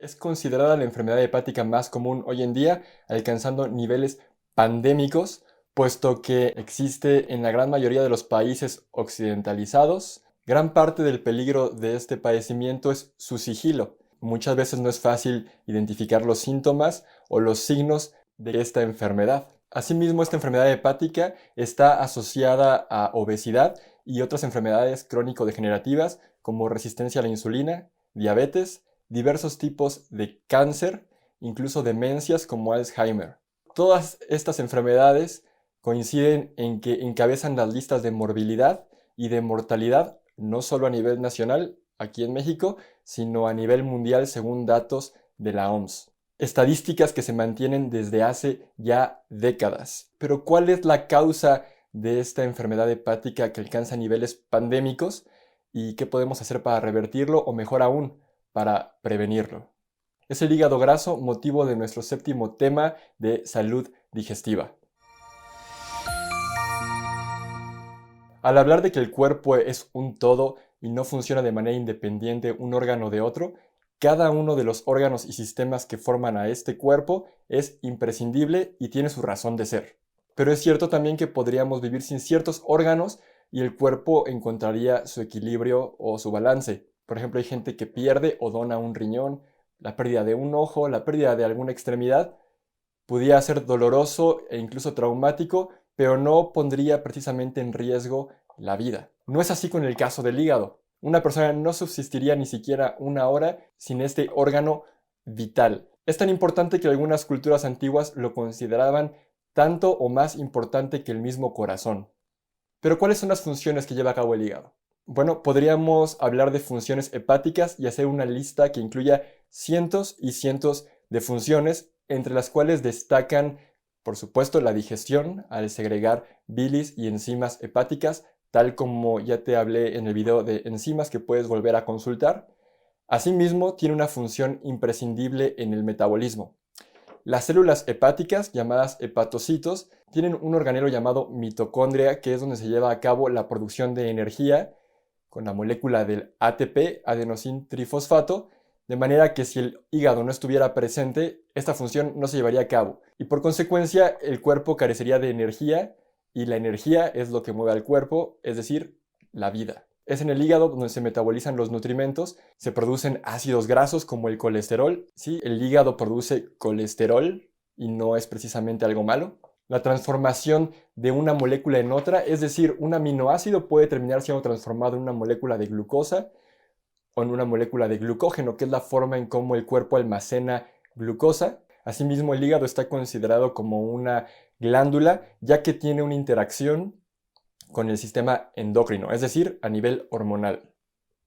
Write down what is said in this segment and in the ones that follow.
Es considerada la enfermedad hepática más común hoy en día, alcanzando niveles pandémicos, puesto que existe en la gran mayoría de los países occidentalizados. Gran parte del peligro de este padecimiento es su sigilo. Muchas veces no es fácil identificar los síntomas o los signos de esta enfermedad. Asimismo, esta enfermedad hepática está asociada a obesidad y otras enfermedades crónico-degenerativas como resistencia a la insulina, diabetes, diversos tipos de cáncer, incluso demencias como Alzheimer. Todas estas enfermedades coinciden en que encabezan las listas de morbilidad y de mortalidad, no solo a nivel nacional, aquí en México, sino a nivel mundial según datos de la OMS. Estadísticas que se mantienen desde hace ya décadas. Pero ¿cuál es la causa de esta enfermedad hepática que alcanza niveles pandémicos? ¿Y qué podemos hacer para revertirlo o mejor aún, para prevenirlo? Es el hígado graso, motivo de nuestro séptimo tema de salud digestiva. Al hablar de que el cuerpo es un todo y no funciona de manera independiente un órgano de otro, cada uno de los órganos y sistemas que forman a este cuerpo es imprescindible y tiene su razón de ser. Pero es cierto también que podríamos vivir sin ciertos órganos y el cuerpo encontraría su equilibrio o su balance. Por ejemplo, hay gente que pierde o dona un riñón, la pérdida de un ojo, la pérdida de alguna extremidad. Pudiera ser doloroso e incluso traumático, pero no pondría precisamente en riesgo la vida. No es así con el caso del hígado. Una persona no subsistiría ni siquiera una hora sin este órgano vital. Es tan importante que algunas culturas antiguas lo consideraban tanto o más importante que el mismo corazón. Pero ¿cuáles son las funciones que lleva a cabo el hígado? Bueno, podríamos hablar de funciones hepáticas y hacer una lista que incluya cientos y cientos de funciones, entre las cuales destacan, por supuesto, la digestión al segregar bilis y enzimas hepáticas, tal como ya te hablé en el video de enzimas que puedes volver a consultar. Asimismo, tiene una función imprescindible en el metabolismo. Las células hepáticas, llamadas hepatocitos, tienen un organelo llamado mitocondria, que es donde se lleva a cabo la producción de energía con la molécula del ATP, adenosín trifosfato, de manera que si el hígado no estuviera presente, esta función no se llevaría a cabo. Y por consecuencia, el cuerpo carecería de energía, y la energía es lo que mueve al cuerpo, es decir, la vida. Es en el hígado donde se metabolizan los nutrimentos, se producen ácidos grasos como el colesterol. Sí, el hígado produce colesterol y no es precisamente algo malo. La transformación de una molécula en otra, es decir, un aminoácido puede terminar siendo transformado en una molécula de glucosa o en una molécula de glucógeno, que es la forma en cómo el cuerpo almacena glucosa. Asimismo, el hígado está considerado como una glándula, ya que tiene una interacción con el sistema endocrino, es decir, a nivel hormonal.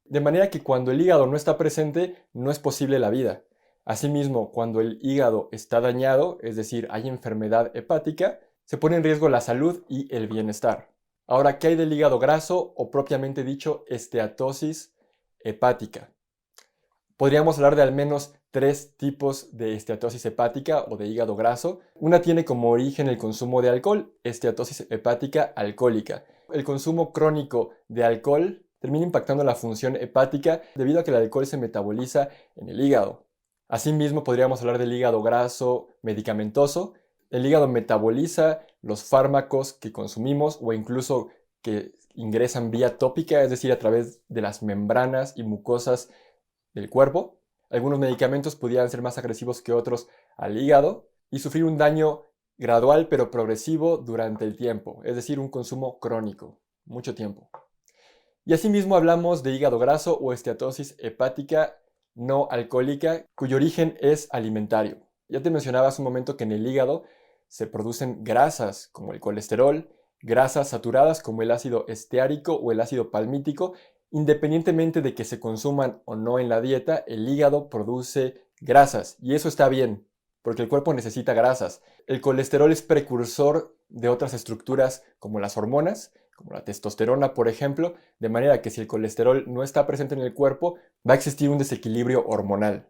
De manera que cuando el hígado no está presente, no es posible la vida. Asimismo, cuando el hígado está dañado, es decir, hay enfermedad hepática, se pone en riesgo la salud y el bienestar. Ahora, ¿qué hay del hígado graso o propiamente dicho esteatosis hepática? Podríamos hablar de al menos tres tipos de esteatosis hepática o de hígado graso. Una tiene como origen el consumo de alcohol, esteatosis hepática alcohólica. El consumo crónico de alcohol termina impactando la función hepática debido a que el alcohol se metaboliza en el hígado. Asimismo, podríamos hablar del hígado graso medicamentoso. El hígado metaboliza los fármacos que consumimos o incluso que ingresan vía tópica, es decir, a través de las membranas y mucosas del cuerpo. Algunos medicamentos pudieran ser más agresivos que otros al hígado y sufrir un daño gradual pero progresivo durante el tiempo, es decir, un consumo crónico, mucho tiempo. Y asimismo hablamos de hígado graso o esteatosis hepática no alcohólica, cuyo origen es alimentario. Ya te mencionaba hace un momento que en el hígado se producen grasas como el colesterol, grasas saturadas como el ácido esteárico o el ácido palmítico. Independientemente de que se consuman o no en la dieta, el hígado produce grasas y eso está bien, porque el cuerpo necesita grasas. El colesterol es precursor de otras estructuras como las hormonas, como la testosterona, por ejemplo, de manera que si el colesterol no está presente en el cuerpo, va a existir un desequilibrio hormonal.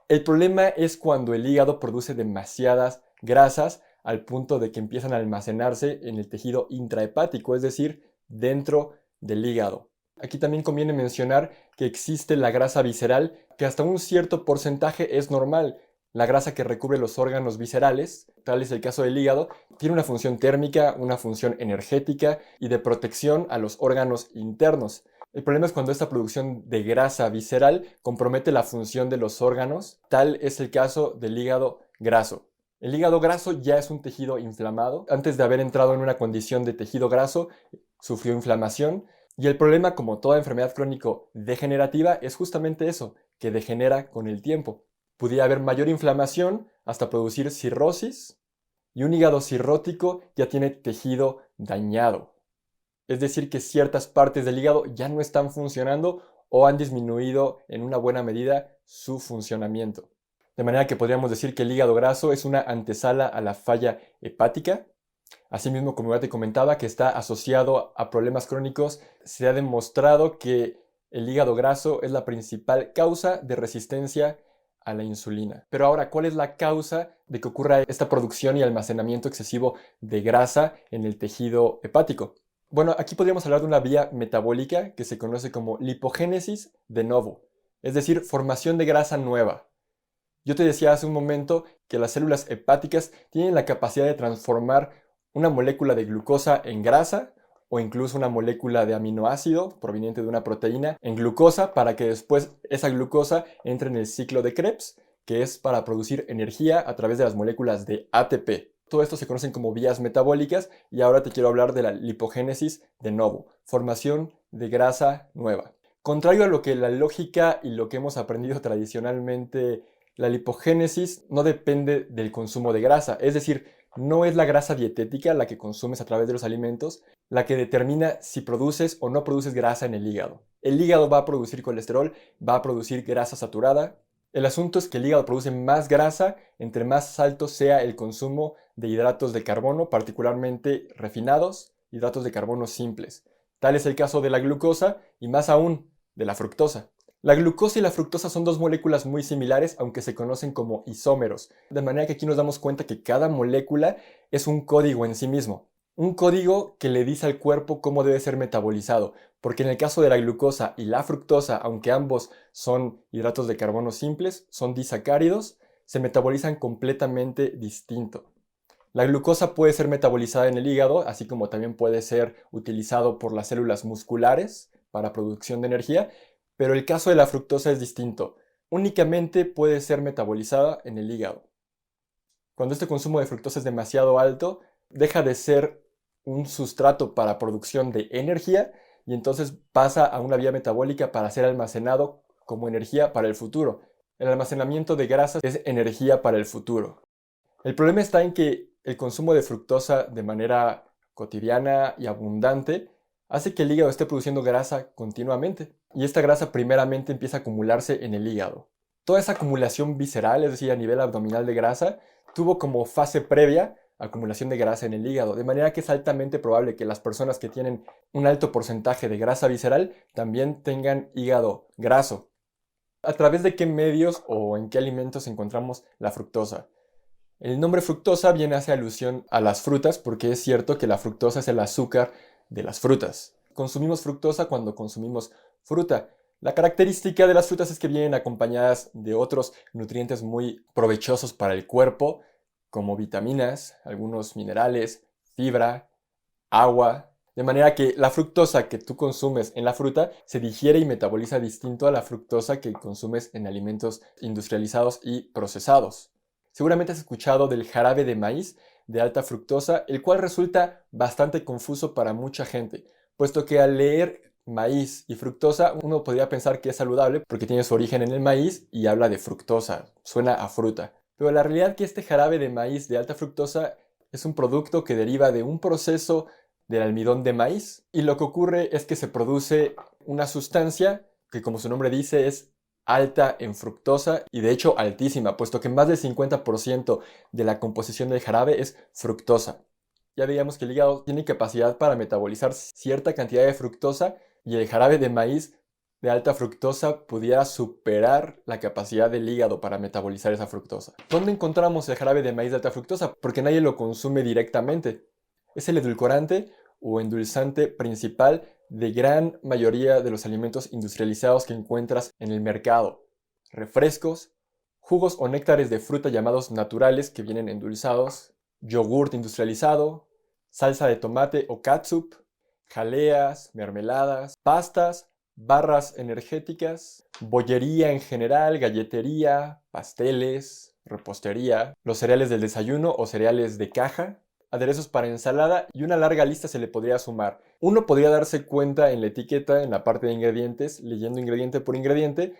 El problema es cuando el hígado produce demasiadas grasas al punto de que empiezan a almacenarse en el tejido intrahepático, es decir, dentro del hígado. Aquí también conviene mencionar que existe la grasa visceral, que hasta un cierto porcentaje es normal. La grasa que recubre los órganos viscerales, tal es el caso del hígado, tiene una función térmica, una función energética y de protección a los órganos internos. El problema es cuando esta producción de grasa visceral compromete la función de los órganos, tal es el caso del hígado graso. El hígado graso ya es un tejido inflamado. Antes de haber entrado en una condición de tejido graso, sufrió inflamación. Y el problema, como toda enfermedad crónico-degenerativa, es justamente eso, que degenera con el tiempo. Pudiera haber mayor inflamación hasta producir cirrosis, y un hígado cirrótico ya tiene tejido dañado. Es decir, que ciertas partes del hígado ya no están funcionando o han disminuido en una buena medida su funcionamiento. De manera que podríamos decir que el hígado graso es una antesala a la falla hepática. Asimismo, como ya te comentaba, que está asociado a problemas crónicos, se ha demostrado que el hígado graso es la principal causa de resistencia a la insulina. Pero ahora, ¿cuál es la causa de que ocurra esta producción y almacenamiento excesivo de grasa en el tejido hepático? Bueno, aquí podríamos hablar de una vía metabólica que se conoce como lipogénesis de novo, es decir, formación de grasa nueva. Yo te decía hace un momento que las células hepáticas tienen la capacidad de transformar una molécula de glucosa en grasa o incluso una molécula de aminoácido proveniente de una proteína en glucosa para que después esa glucosa entre en el ciclo de Krebs, que es para producir energía a través de las moléculas de ATP. Todo esto se conocen como vías metabólicas y ahora te quiero hablar de la lipogénesis de novo, formación de grasa nueva. Contrario a lo que la lógica y lo que hemos aprendido tradicionalmente, la lipogénesis no depende del consumo de grasa, es decir, no es la grasa dietética la que consumes a través de los alimentos la que determina si produces o no produces grasa en el hígado. El hígado va a producir colesterol, va a producir grasa saturada. El asunto es que el hígado produce más grasa entre más alto sea el consumo de hidratos de carbono, particularmente refinados, hidratos de carbono simples. Tal es el caso de la glucosa y más aún de la fructosa. La glucosa y la fructosa son dos moléculas muy similares, aunque se conocen como isómeros, de manera que aquí nos damos cuenta que cada molécula es un código en sí mismo. Un código que le dice al cuerpo cómo debe ser metabolizado, porque en el caso de la glucosa y la fructosa, aunque ambos son hidratos de carbono simples, son disacáridos, se metabolizan completamente distinto. La glucosa puede ser metabolizada en el hígado, así como también puede ser utilizado por las células musculares para producción de energía, pero el caso de la fructosa es distinto. Únicamente puede ser metabolizada en el hígado. Cuando este consumo de fructosa es demasiado alto, deja de ser un sustrato para producción de energía y entonces pasa a una vía metabólica para ser almacenado como energía para el futuro. El almacenamiento de grasas es energía para el futuro. El problema está en que el consumo de fructosa de manera cotidiana y abundante hace que el hígado esté produciendo grasa continuamente y esta grasa primeramente empieza a acumularse en el hígado. Toda esa acumulación visceral, es decir, a nivel abdominal de grasa, tuvo como fase previa acumulación de grasa en el hígado, de manera que es altamente probable que las personas que tienen un alto porcentaje de grasa visceral también tengan hígado graso. ¿A través de qué medios o en qué alimentos encontramos la fructosa? El nombre fructosa viene a hacer alusión a las frutas porque es cierto que la fructosa es el azúcar de las frutas. Consumimos fructosa cuando consumimos fruta. La característica de las frutas es que vienen acompañadas de otros nutrientes muy provechosos para el cuerpo, como vitaminas, algunos minerales, fibra, agua, de manera que la fructosa que tú consumes en la fruta se digiere y metaboliza distinto a la fructosa que consumes en alimentos industrializados y procesados. Seguramente has escuchado del jarabe de maíz de alta fructosa, el cual resulta bastante confuso para mucha gente, puesto que al leer maíz y fructosa uno podría pensar que es saludable porque tiene su origen en el maíz y habla de fructosa, suena a fruta. Pero la realidad es que este jarabe de maíz de alta fructosa es un producto que deriva de un proceso del almidón de maíz y lo que ocurre es que se produce una sustancia que, como su nombre dice, es alta en fructosa y de hecho altísima, puesto que más del 50% de la composición del jarabe es fructosa. Ya veíamos que el hígado tiene capacidad para metabolizar cierta cantidad de fructosa y el jarabe de maíz de alta fructosa pudiera superar la capacidad del hígado para metabolizar esa fructosa. ¿Dónde encontramos el jarabe de maíz de alta fructosa? Porque nadie lo consume directamente. Es el edulcorante o endulzante principal de gran mayoría de los alimentos industrializados que encuentras en el mercado. Refrescos, jugos o néctares de fruta llamados naturales que vienen endulzados, yogurt industrializado, salsa de tomate o catsup, jaleas, mermeladas, pastas, barras energéticas, bollería en general, galletería, pasteles, repostería, los cereales del desayuno o cereales de caja, aderezos para ensalada y una larga lista se le podría sumar. Uno podría darse cuenta en la etiqueta, en la parte de ingredientes, leyendo ingrediente por ingrediente,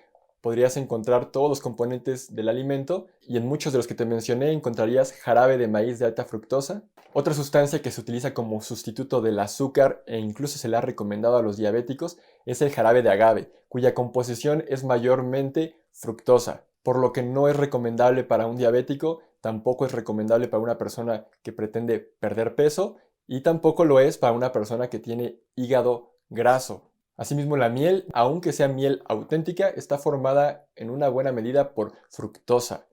podrías encontrar todos los componentes del alimento y en muchos de los que te mencioné encontrarías jarabe de maíz de alta fructosa, otra sustancia que se utiliza como sustituto del azúcar e incluso se le ha recomendado a los diabéticos es el jarabe de agave, cuya composición es mayormente fructosa, por lo que no es recomendable para un diabético, tampoco es recomendable para una persona que pretende perder peso y tampoco lo es para una persona que tiene hígado graso. Asimismo, la miel, aunque sea miel auténtica, está formada en una buena medida por fructosa.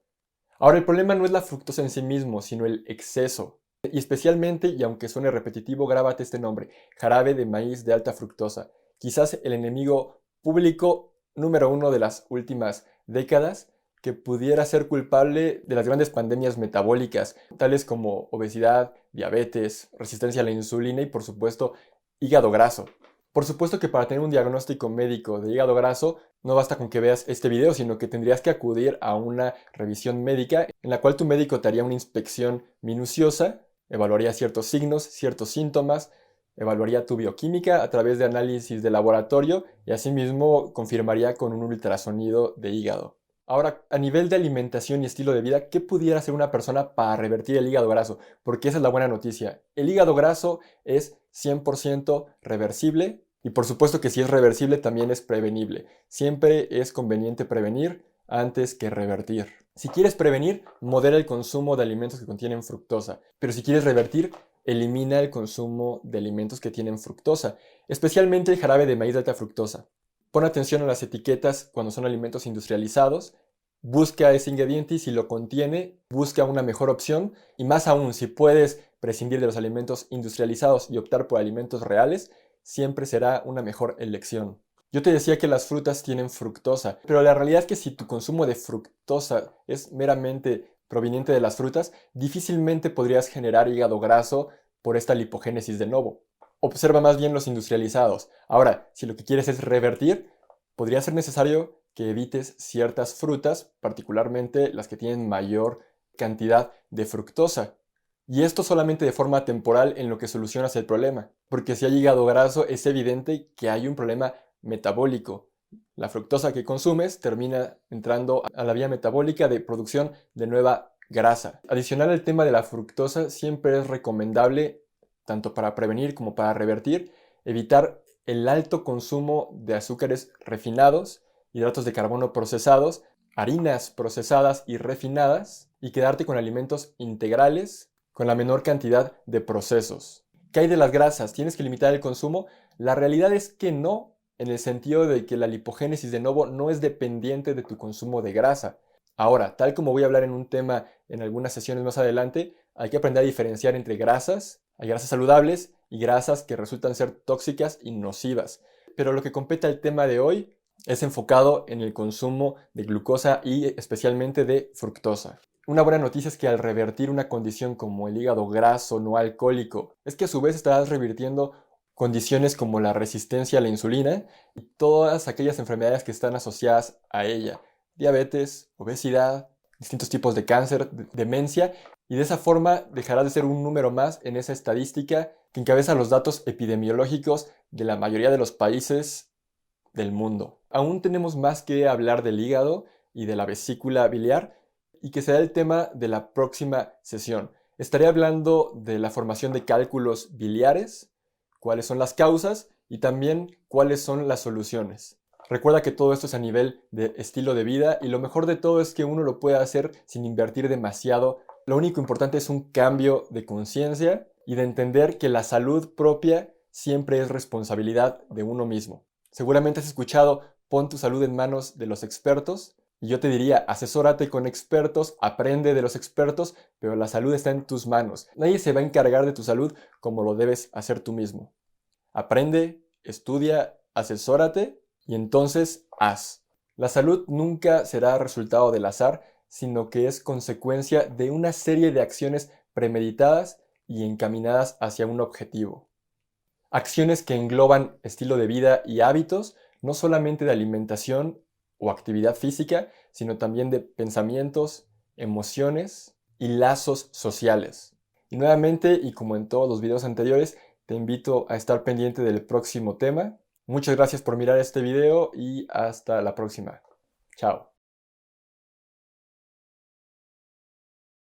Ahora, el problema no es la fructosa en sí mismo, sino el exceso. Y especialmente, y aunque suene repetitivo, grábate este nombre, jarabe de maíz de alta fructosa. Quizás el enemigo público número uno de las últimas décadas que pudiera ser culpable de las grandes pandemias metabólicas, tales como obesidad, diabetes, resistencia a la insulina y por supuesto hígado graso. Por supuesto que para tener un diagnóstico médico de hígado graso no basta con que veas este video, sino que tendrías que acudir a una revisión médica en la cual tu médico te haría una inspección minuciosa, evaluaría ciertos signos, ciertos síntomas, evaluaría tu bioquímica a través de análisis de laboratorio y asimismo confirmaría con un ultrasonido de hígado. Ahora, a nivel de alimentación y estilo de vida, ¿qué pudiera hacer una persona para revertir el hígado graso? Porque esa es la buena noticia. El hígado graso es 100% reversible y por supuesto que si es reversible también es prevenible. Siempre es conveniente prevenir antes que revertir. Si quieres prevenir, modera el consumo de alimentos que contienen fructosa, pero si quieres revertir, elimina el consumo de alimentos que tienen fructosa, especialmente el jarabe de maíz de alta fructosa. Pon atención a las etiquetas cuando son alimentos industrializados, busca ese ingrediente y si lo contiene, busca una mejor opción y más aún, si puedes prescindir de los alimentos industrializados y optar por alimentos reales, siempre será una mejor elección. Yo te decía que las frutas tienen fructosa, pero la realidad es que si tu consumo de fructosa es meramente proveniente de las frutas, difícilmente podrías generar hígado graso por esta lipogénesis de novo. Observa más bien los industrializados. Ahora, si lo que quieres es revertir, podría ser necesario que evites ciertas frutas, particularmente las que tienen mayor cantidad de fructosa. Y esto solamente de forma temporal en lo que solucionas el problema, porque si hay hígado graso es evidente que hay un problema metabólico. La fructosa que consumes termina entrando a la vía metabólica de producción de nueva grasa. Adicional al tema de la fructosa, siempre es recomendable tanto para prevenir como para revertir, evitar el alto consumo de azúcares refinados, hidratos de carbono procesados, harinas procesadas y refinadas, y quedarte con alimentos integrales con la menor cantidad de procesos. ¿Qué hay de las grasas? ¿Tienes que limitar el consumo? La realidad es que no, en el sentido de que la lipogénesis de novo no es dependiente de tu consumo de grasa. Ahora, tal como voy a hablar en un tema en algunas sesiones más adelante, hay que aprender a diferenciar entre grasas. Hay grasas saludables y grasas que resultan ser tóxicas y nocivas. Pero lo que compete al tema de hoy es enfocado en el consumo de glucosa y especialmente de fructosa. Una buena noticia es que al revertir una condición como el hígado graso no alcohólico, es que a su vez estarás revirtiendo condiciones como la resistencia a la insulina y todas aquellas enfermedades que están asociadas a ella. Diabetes, obesidad, distintos tipos de cáncer, demencia, y de esa forma dejará de ser un número más en esa estadística que encabeza los datos epidemiológicos de la mayoría de los países del mundo. Aún tenemos más que hablar del hígado y de la vesícula biliar y que será el tema de la próxima sesión. Estaré hablando de la formación de cálculos biliares, cuáles son las causas y también cuáles son las soluciones. Recuerda que todo esto es a nivel de estilo de vida y lo mejor de todo es que uno lo puede hacer sin invertir demasiado. Lo único importante es un cambio de conciencia y de entender que la salud propia siempre es responsabilidad de uno mismo. Seguramente has escuchado, pon tu salud en manos de los expertos. Y yo te diría, asesórate con expertos, aprende de los expertos, pero la salud está en tus manos. Nadie se va a encargar de tu salud como lo debes hacer tú mismo. Aprende, estudia, asesórate y entonces haz. La salud nunca será resultado del azar, sino que es consecuencia de una serie de acciones premeditadas y encaminadas hacia un objetivo. Acciones que engloban estilo de vida y hábitos, no solamente de alimentación o actividad física, sino también de pensamientos, emociones y lazos sociales. Y nuevamente, y como en todos los videos anteriores, te invito a estar pendiente del próximo tema. Muchas gracias por mirar este video y hasta la próxima. Chao.